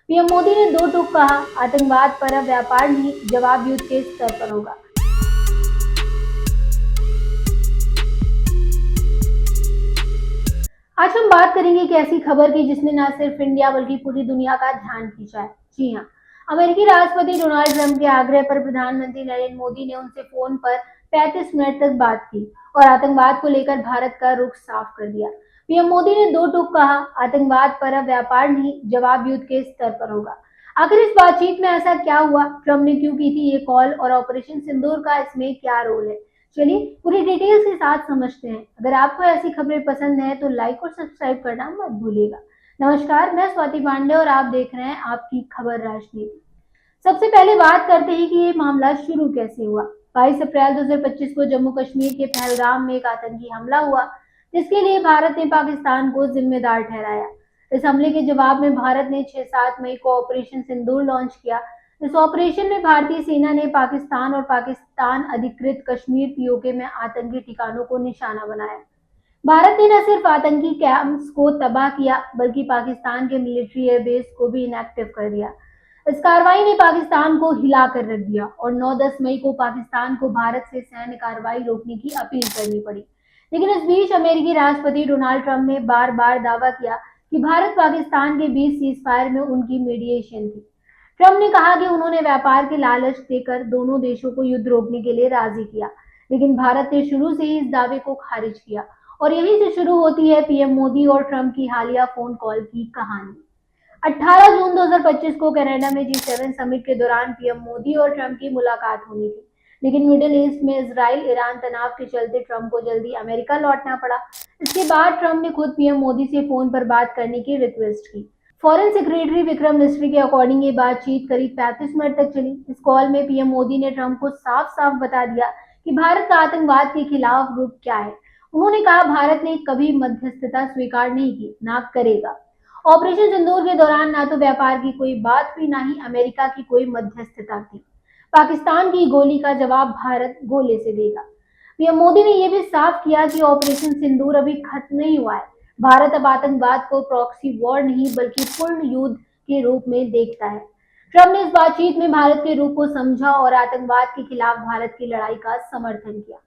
PM Modi ने दो टूक कहा, आतंकवाद पर अब व्यापार नहीं, जवाब युद्ध के स्तर पर होगा। आज हम बात करेंगे एक ऐसी खबर की जिसने न सिर्फ इंडिया बल्कि पूरी दुनिया का ध्यान खींचा है। जी हाँ, अमेरिकी राष्ट्रपति डोनाल्ड ट्रंप के आग्रह पर प्रधानमंत्री नरेंद्र मोदी ने उनसे फोन पर 35 मिनट तक बात की और आतंकवाद को लेकर भारत का रुख साफ कर दिया। पीएम मोदी ने दो टूक कहा, आतंकवाद पर अब व्यापार नहीं, जवाब युद्ध के स्तर पर होगा। आखिर इस बातचीत में ऐसा क्या हुआ, ट्रंप ने क्यों की थी ये कॉल और ऑपरेशन सिंदूर का इसमें क्या रोल है? चलिए पूरी डिटेल्स के साथ समझते हैं। अगर आपको ऐसी खबरें पसंद है तो लाइक और सब्सक्राइब करना मत भूलिएगा। नमस्कार, मैं स्वाति पांडे और आप देख रहे हैं आपकी खबर राजनीति। सबसे पहले बात करते हैं कि ये मामला शुरू कैसे हुआ। 22 अप्रैल 2025 को जम्मू कश्मीर के पहलगाम में एक आतंकी हमला हुआ, जिसके लिए भारत ने पाकिस्तान को जिम्मेदार ठहराया। इस हमले के जवाब में भारत ने 6-7 मई को ऑपरेशन सिंदूर लॉन्च किया। इस ऑपरेशन में भारतीय सेना ने पाकिस्तान और पाकिस्तान अधिकृत कश्मीर पीओके में आतंकी ठिकानों को निशाना बनाया। भारत ने न सिर्फ आतंकी कैंप्स को तबाह किया बल्कि पाकिस्तान के मिलिट्री एयरबेस को भी इनएक्टिव कर दिया। इस कार्रवाई ने पाकिस्तान को हिला कर रख दिया और 9-10 मई को पाकिस्तान को भारत से सैन्य कार्रवाई रोकने की अपील करनी पड़ी। लेकिन इस बीच अमेरिकी राष्ट्रपति डोनाल्ड ट्रंप ने बार बार दावा किया कि भारत पाकिस्तान के बीच सीज फायर में उनकी मीडिएशन थी। ट्रंप ने कहा कि उन्होंने व्यापार के लालच देकर दोनों देशों को युद्ध रोकने के लिए राजी किया, लेकिन भारत ने शुरू से ही इस दावे को खारिज किया और यहीं से शुरू होती है पीएम मोदी और ट्रंप की हालिया फोन कॉल की कहानी। 18 जून 2025 को कनाडा में G7 समिट के दौरान पीएम मोदी और ट्रंप की मुलाकात होनी थी, लेकिन मिडिल ईस्ट में इजराइल ईरान तनाव के चलते ट्रंप को जल्दी अमेरिका लौटना पड़ा। इसके बाद ट्रंप ने खुद पीएम मोदी से फोन पर बात करने की रिक्वेस्ट की। फॉरेन सेक्रेटरी विक्रम मिस्री के अकॉर्डिंग ये बातचीत करीब 35 मिनट तक चली। इस कॉल में पीएम मोदी ने ट्रंप को साफ साफ बता दिया कि भारत का आतंकवाद के खिलाफ रुख क्या है। उन्होंने कहा, भारत ने कभी मध्यस्थता स्वीकार नहीं की, ना करेगा। ऑपरेशन सिंदूर के दौरान ना तो व्यापार की कोई बात हुई, ना ही अमेरिका की कोई मध्यस्थता थी। पाकिस्तान की गोली का जवाब भारत गोले से देगा। पीएम मोदी ने यह भी साफ किया कि ऑपरेशन सिंदूर अभी खत्म नहीं हुआ है। भारत अब आतंकवाद को प्रॉक्सी वॉर नहीं बल्कि पूर्ण युद्ध के रूप में देखता है। ट्रंप ने इस बातचीत में भारत के रूख को समझा और आतंकवाद के खिलाफ भारत की लड़ाई का समर्थन किया।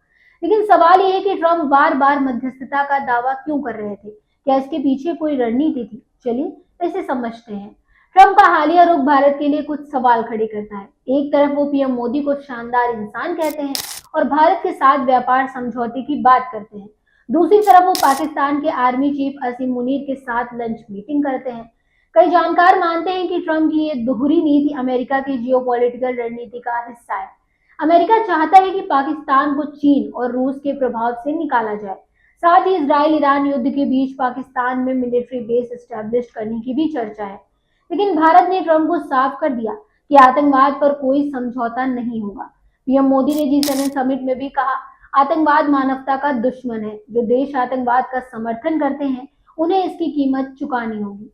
लेकिन सवाल यह है कि ट्रंप बार बार मध्यस्थता का दावा क्यों कर रहे थे? क्या इसके पीछे कोई रणनीति थी? चलिए इसे समझते हैं। ट्रंप का हालिया रुख भारत के लिए कुछ सवाल खड़े करता है। एक तरफ वो पीएम मोदी को शानदार इंसान कहते हैं और भारत के साथ व्यापार समझौते की बात करते हैं। दूसरी तरफ वो पाकिस्तान के आर्मी चीफ असीम मुनीर के साथ लंच मीटिंग करते हैं। कई जानकार मानते हैं कि ट्रंप की ये दोहरी नीति अमेरिका की जियोपॉलिटिकल रणनीति का हिस्सा है। अमेरिका चाहता है कि पाकिस्तान को चीन और रूस के प्रभाव से निकाला जाए। साथ ही इजराइल ईरान युद्ध के बीच पाकिस्तान में मिलिट्री बेस एस्टेब्लिश करने की भी चर्चा है। लेकिन भारत ने ट्रंप को साफ कर दिया कि आतंकवाद पर कोई समझौता नहीं होगा। पीएम मोदी ने G7 समिट में भी कहा, आतंकवाद मानवता का दुश्मन है। जो देश आतंकवाद का समर्थन करते हैं उन्हें इसकी कीमत चुकानी होगी।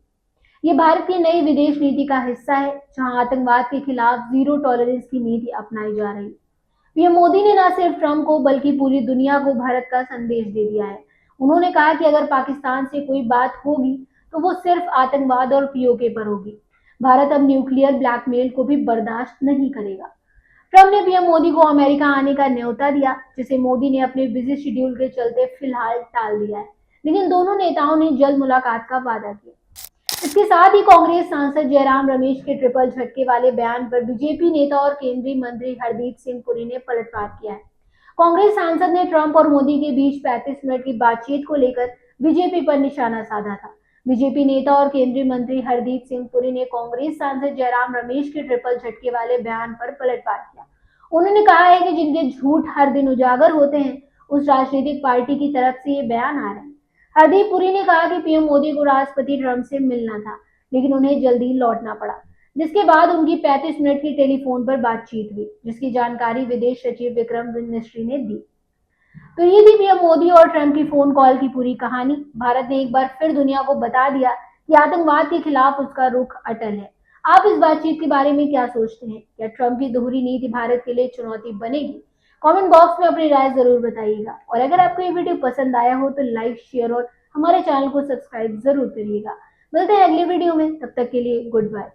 ये भारत की नई विदेश नीति का हिस्सा है, जहां आतंकवाद के खिलाफ जीरो टॉलरेंस की नीति अपनाई जा रही है। पीएम मोदी ने न सिर्फ ट्रंप को बल्कि पूरी दुनिया को भारत का संदेश दे दिया है। उन्होंने कहा कि अगर पाकिस्तान से कोई बात होगी तो वो सिर्फ आतंकवाद और पीओके पर होगी। भारत अब न्यूक्लियर ब्लैकमेल को भी बर्दाश्त नहीं करेगा। ट्रंप ने पीएम मोदी को अमेरिका आने का न्योता दिया, जिसे मोदी ने अपने बिजी शेड्यूल के चलते फिलहाल टाल दिया है। लेकिन दोनों नेताओं ने जल्द मुलाकात का वादा किया। इसके साथ ही कांग्रेस सांसद जयराम रमेश के ट्रिपल झटके वाले बयान पर बीजेपी नेता और केंद्रीय मंत्री हरदीप सिंह पुरी ने पलटवार किया है। कांग्रेस सांसद ने ट्रंप और मोदी के बीच 35 मिनट की बातचीत को लेकर बीजेपी पर निशाना साधा था। बीजेपी नेता और केंद्रीय मंत्री हरदीप सिंह पुरी ने कांग्रेस सांसद जयराम रमेश के ट्रिपल झटके वाले बयान पर पलटवार किया। उन्होंने कहा है कि जिनके झूठ हर दिन उजागर होते हैं, उस राजनीतिक पार्टी की तरफ से ये बयान आ रहे हैं। हरदीप पुरी ने कहा कि पीएम मोदी को राष्ट्रपति ट्रंप से मिलना था, लेकिन उन्हें जल्दी लौटना पड़ा, जिसके बाद उनकी 35 मिनट की टेलीफोन पर बातचीत हुई, जिसकी जानकारी विदेश सचिव विक्रम मिस्री ने दी। तो ये थी पीएम मोदी और ट्रंप की फोन कॉल की पूरी कहानी। भारत ने एक बार फिर दुनिया को बता दिया कि आतंकवाद के खिलाफ उसका रुख अटल है। आप इस बातचीत के बारे में क्या सोचते हैं? क्या ट्रंप की दोहरी नीति भारत के लिए चुनौती बनेगी? कमेंट बॉक्स में अपनी राय जरूर बताइएगा और अगर आपको ये वीडियो पसंद आया हो तो लाइक, शेयर और हमारे चैनल को सब्सक्राइब जरूर करिएगा। मिलते हैं अगली वीडियो में, तब तक के लिए गुड बाय।